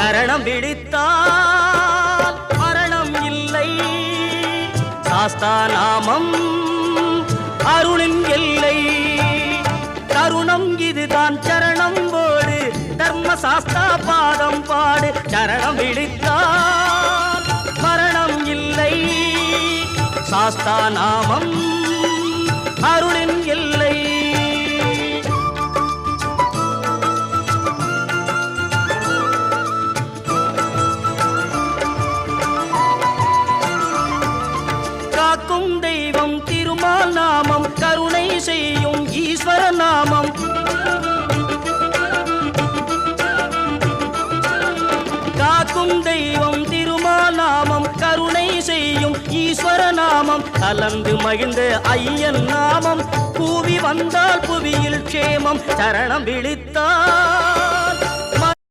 சரணம் பிடித்தால் மரணம் இல்லை. சாஸ்தா நாமம் அருளின் எல்லை. தருணம் இதுதான் சரணம் போடு, தர்ம சாஸ்தா பாதம் பாடு. சரணம் பிடித்தால் மரணம் இல்லை. சாஸ்தா நாமம் அருளின் எல்லை. காக்கும் தெய்வம் திருமால் நாமம், கருணை செய்யும் ஈஸ்வர நாமம். காக்கும் தெய்வம் திருமால் நாமம், கருணை செய்யும் ஈஸ்வர நாமம். கலந்து மகிழ்ந்த ஐயன் நாமம், கூவி வந்தால் புவியில் க்ஷேமம். சரணம் விழித்தார்